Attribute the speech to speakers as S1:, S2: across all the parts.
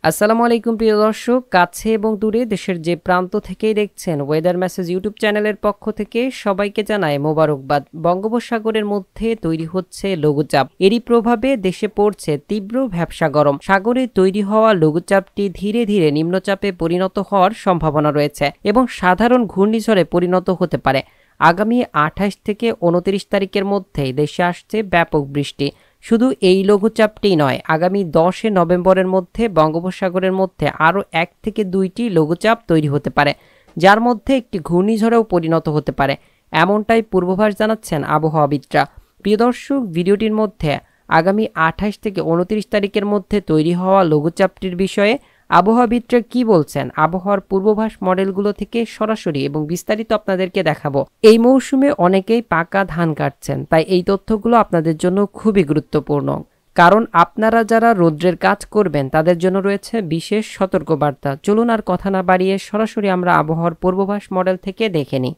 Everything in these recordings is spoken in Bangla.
S1: আসসালামু আলাইকুম প্রিয় দর্শক, কাছে এবং দূরে দেশের যে প্রান্ত থেকেই দেখছেন ওয়েদার মেসেজ ইউটিউব চ্যানেলের পক্ষ থেকে সবাইকে জানায় মোবারকবাদ। বঙ্গোপসাগরের মধ্যে তৈরি হচ্ছে লঘুচাপ, এরই প্রভাবে দেশে পড়ছে তীব্র ভ্যাপসা গরম। সাগরে তৈরি হওয়া লঘুচাপটি ধীরে ধীরে নিম্নচাপে পরিণত হওয়ার সম্ভাবনা রয়েছে এবং সাধারণ ঘূর্ণিঝড়ে পরিণত হতে পারে। আগামী 28 থেকে 29 তারিখের মধ্যেই দেশে আসছে ব্যাপক বৃষ্টি। শুধু এই লঘুচাপটি নয়, আগামী 10 নভেম্বরের মধ্যে বঙ্গোপসাগরের মধ্যে আরও 1 থেকে 2টি লঘুচাপ তৈরি হতে পারে, যার মধ্যে একটি ঘূর্ণিঝড়েও পরিণত হতে পারে, এমনটাই পূর্বাভাস জানাচ্ছেন আবহাওয়াবিদরা। প্রিয় দর্শক, ভিডিওটির মধ্যে আগামী 28 থেকে 29 তারিখের মধ্যে তৈরি হওয়া লঘুচাপটির বিষয়ে আবহাওয়াবিদরা কি বলছেন, আবহাওয়ার পূর্বাভাস মডেলগুলো থেকে সরাসরি এবং বিস্তারিত আপনাদেরকে দেখাবো। এই মৌসুমে অনেকেই পাকা ধান কাটছেন, তাই এই তথ্যগুলো আপনাদের জন্য খুবই গুরুত্বপূর্ণ, কারণ আপনারা যারা রৌদ্রের কাজ করবেন তাদের জন্য রয়েছে বিশেষ সতর্কবার্তা। চলুন আর কথা না বাড়িয়ে সরাসরি আমরা আবহাওয়ার পূর্বাভাস মডেল থেকে দেখে নিই।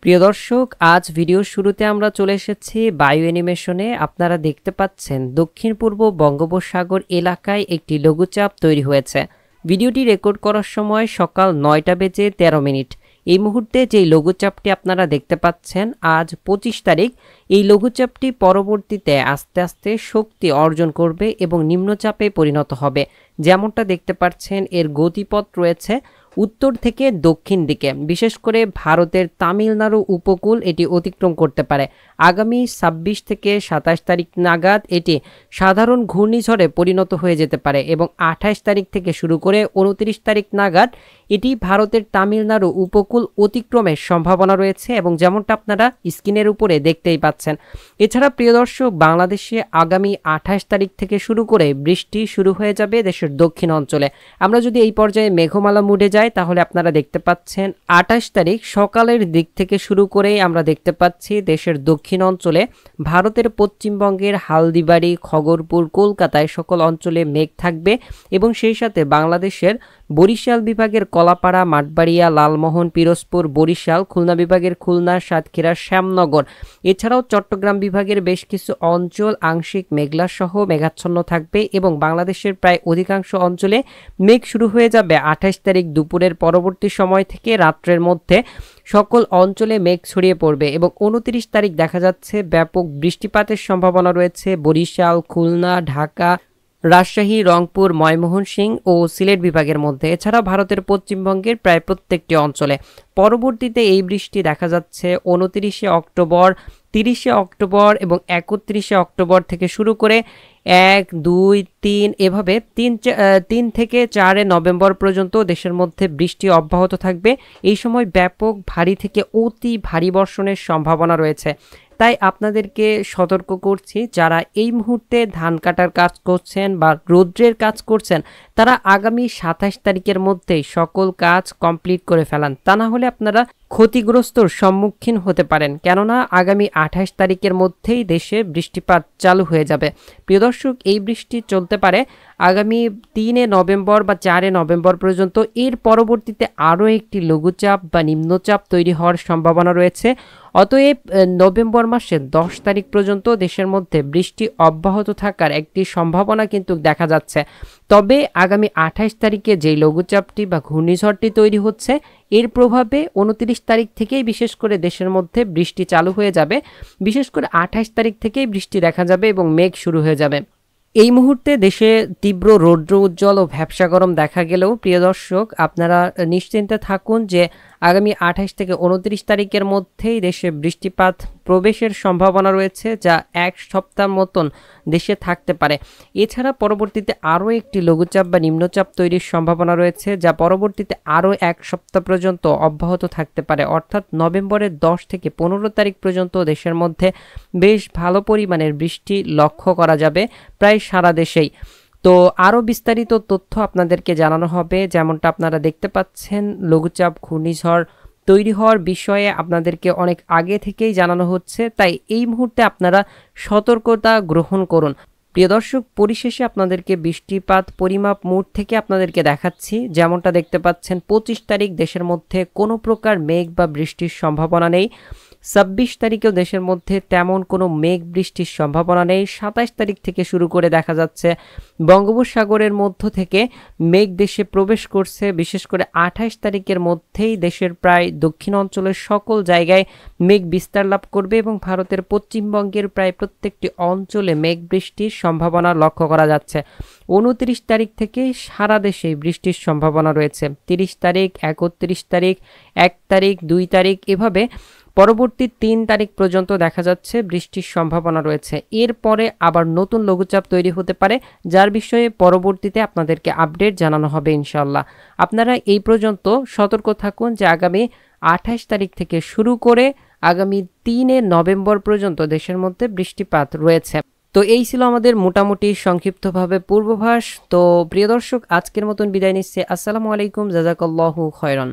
S1: প্রিয় দর্শক, আজ ভিডিওর শুরুতে আমরা চলে এসেছি বায়ু অ্যানিমেশনে। আপনারা দেখতে পাচ্ছেন দক্ষিণ পূর্ব বঙ্গোপসাগর এলাকায় একটি লঘুচাপ তৈরি হয়েছে। ভিডিওটি রেকর্ড করার সময় সকাল 9:13। এই মুহূর্তে যেই লঘুচাপটি আপনারা দেখতে পাচ্ছেন, আজ 25 তারিখ, এই লঘুচাপটি পরবর্তীতে আস্তে আস্তে শক্তি অর্জন করবে এবং নিম্নচাপে পরিণত হবে। যেমনটা দেখতে পাচ্ছেন, এর গতিপথ রয়েছে উত্তর থেকে দক্ষিণ দিকে, বিশেষ করে ভারতের তামিলনাড়ু উপকূল এটি অতিক্রম করতে পারে। আগামী 26 থেকে 27 তারিখ নাগাদ এটি সাধারণ ঘূর্ণিঝড়ে পরিণত হয়ে যেতে পারে এবং 28 তারিখ থেকে শুরু করে 29 তারিখ নাগাদ এটি ভারতের তামিলনাড়ু উপকূল অতিক্রমের সম্ভাবনা রয়েছে এবং যেমনটা আপনারা স্ক্রিনের উপরে দেখতেই পাচ্ছেন। এছাড়া প্রিয় দর্শক, বাংলাদেশে আগামী 28 তারিখ থেকে শুরু করে বৃষ্টি শুরু হয়ে যাবে দেশের দক্ষিণ অঞ্চলে। আমরা যদি এই পর্যায়ে মেঘমালা মুডে যাই তাহলে আপনারা দেখতে পাচ্ছেন 28 তারিখ সকালের দিক থেকে শুরু করেই আমরা দেখতে পাচ্ছি দেশের দক্ষিণ অঞ্চলে, ভারতের পশ্চিমবঙ্গের হালদিবাড়ি, খগরপুর, কলকাতায় সকল অঞ্চলে মেঘ থাকবে এবং সেই সাথে বাংলাদেশের বরিশাল বিভাগের কলাপাড়া, মাঠবাড়িয়া, লালমোহন, পিরোজপুর, বরিশাল, খুলনা বিভাগের খুলনা, সাতক্ষীরা, শ্যামনগর, এছাড়াও চট্টগ্রাম বিভাগের বেশ কিছু অঞ্চল আংশিক মেঘলা সহ মেঘাচ্ছন্ন থাকবে এবং বাংলাদেশের প্রায় অধিকাংশ অঞ্চলে মেঘ শুরু হয়ে যাবে 28 তারিখ দুপুরের পরবর্তী সময় থেকে রাত্রের মধ্যে সকল অঞ্চলে মেঘ ছড়িয়ে পড়বে এবং 29 তারিখ দেখা যাচ্ছে ব্যাপক বৃষ্টিপাতের সম্ভাবনা রয়েছে বরিশাল, খুলনা, ঢাকা, রাজশাহী, রংপুর, ময়মনসিংহ ও সিলেট বিভাগের মধ্যে। এছাড়া ভারতের পশ্চিমবঙ্গের প্রায় প্রত্যেকটি অঞ্চলে পরবর্তীতে এই বৃষ্টি দেখা যাচ্ছে 29 অক্টোবর, 30 অক্টোবর এবং 31 অক্টোবর থেকে শুরু করে 1, 2, 3 এভাবে 3 থেকে 4 নভেম্বর পর্যন্ত দেশের মধ্যে বৃষ্টি অব্যাহত থাকবে। এই সময় ব্যাপক ভারী থেকে অতি ভারী বর্ষণের সম্ভাবনা রয়েছে। তাই আপনাদেরকে সতর্ক করছি, যারা এই মুহূর্তে ধান কাটার কাজ করছেন বা রৌদ্রের কাজ করছেন, তারা আগামী 27 তারিখের মধ্যেই সকল কাজ কমপ্লিট করে ফেলান, তা না হলে আপনারা ক্ষতিগ্রস্তর সম্মুখীন হতে পারেন, কেননা আগামী 28 তারিখের মধ্যেই দেশে বৃষ্টিপাত চালু হয়ে যাবে। প্রিয় দর্শক, এই বৃষ্টি চলতে পারে আগামী 3 নভেম্বর বা 4 নভেম্বর পর্যন্ত। এর পরবর্তীতে আরও একটি লঘুচাপ বা নিম্নচাপ তৈরি হওয়ার সম্ভাবনা রয়েছে। অতএব নভেম্বর মাসের 10 তারিখ পর্যন্ত দেশের মধ্যে বৃষ্টি অব্যাহত থাকার একটি সম্ভাবনা কিন্তু দেখা যাচ্ছে। তবে আগামী 28 তারিখে যেই লঘুচাপটি বা ঘূর্ণিঝড়টি তৈরি হচ্ছে, এর প্রভাবে 29 তারিখ থেকেই বিশেষ করে দেশের মধ্যে বৃষ্টি চালু হয়ে যাবে। বিশেষ করে 28 তারিখ থেকেই বৃষ্টি দেখা যাবে এবং মেঘ শুরু হয়ে যাবে। এই মুহূর্তে দেশে তীব্র রৌদ্র উজ্জ্বল ও ভ্যাপসা গরম দেখা গেলেও প্রিয় দর্শক, আপনারা নিশ্চিন্তে থাকুন যে আগামী 28 থেকে 29 তারিখের মধ্যেই দেশে বৃষ্টিপাত প্রবেশের সম্ভাবনা রয়েছে, যা 1 সপ্তাহ মতন দেশে থাকতে পারে। এছাড়া পরবর্তীতে আরও একটি লঘুচাপ বা নিম্নচাপ তৈরির সম্ভাবনা রয়েছে, যা পরবর্তীতে আরও 1 সপ্তাহ পর্যন্ত অব্যাহত থাকতে পারে। অর্থাৎ নভেম্বরের 10 থেকে 15 তারিখ পর্যন্ত দেশের মধ্যে বেশ ভালো পরিমাণের বৃষ্টি লক্ষ্য করা যাবে প্রায় সারা দেশেই। তো আরও বিস্তারিত তথ্য আপনাদেরকে জানানো হবে। যেমনটা আপনারা দেখতে পাচ্ছেন, লঘুচাপ ঘূর্ণিঝড় তৈরি হওয়ার বিষয়ে আপনাদেরকে অনেক আগে থেকেই জানানো হচ্ছে, তাই এই মুহূর্তে আপনারা সতর্কতা গ্রহণ করুন। প্রিয় দর্শক, পরিশেষে আপনাদেরকে বৃষ্টিপাত পরিমাপ মোড থেকে আপনাদেরকে দেখাচ্ছি। যেমনটা দেখতে পাচ্ছেন, 25 তারিখ দেশের মধ্যে কোনো প্রকার মেঘ বা বৃষ্টির সম্ভাবনা নেই। 26 তারিখেও দেশের মধ্যে তেমন কোনো মেঘ বৃষ্টির সম্ভাবনা নেই। 27 তারিখ থেকে শুরু করে দেখা যাচ্ছে বঙ্গোপসাগরের মধ্য থেকে মেঘ দেশে প্রবেশ করছে। বিশেষ করে 28 তারিখের মধ্যেই দেশের প্রায় দক্ষিণ অঞ্চলের সকল জায়গায় মেঘ বিস্তার লাভ করবে এবং ভারতের পশ্চিমবঙ্গের প্রায় প্রত্যেকটি অঞ্চলে মেঘ বৃষ্টির সম্ভাবনা লক্ষ্য করা যাচ্ছে। 29 তারিখ থেকে সারা দেশে বৃষ্টির সম্ভাবনা রয়েছে। 30 তারিখ, 31 তারিখ, 1 তারিখ, 2 তারিখ, এভাবে পরবর্তী 3 তারিখ পর্যন্ত দেখা যাচ্ছে বৃষ্টির সম্ভাবনা রয়েছে। এরপরে আবার নতুন লঘুচাপ তৈরি হতে পারে, যার বিষয়ে পরবর্তীতে আপনাদেরকে আপডেট জানানো হবে ইনশাল্লাহ। আপনারা এই পর্যন্ত সতর্ক থাকুন যে আগামী 28 তারিখ থেকে শুরু করে আগামী 3 নভেম্বর পর্যন্ত দেশের মধ্যে বৃষ্টিপাত রয়েছে। তো এই ছিল আমাদের মোটামুটি সংক্ষিপ্তভাবে পূর্বাভাস। তো প্রিয় দর্শক, আজকের মতন বিদায় নিচ্ছে। আসসালামু আলাইকুম, জাযাকাল্লাহু খায়রান।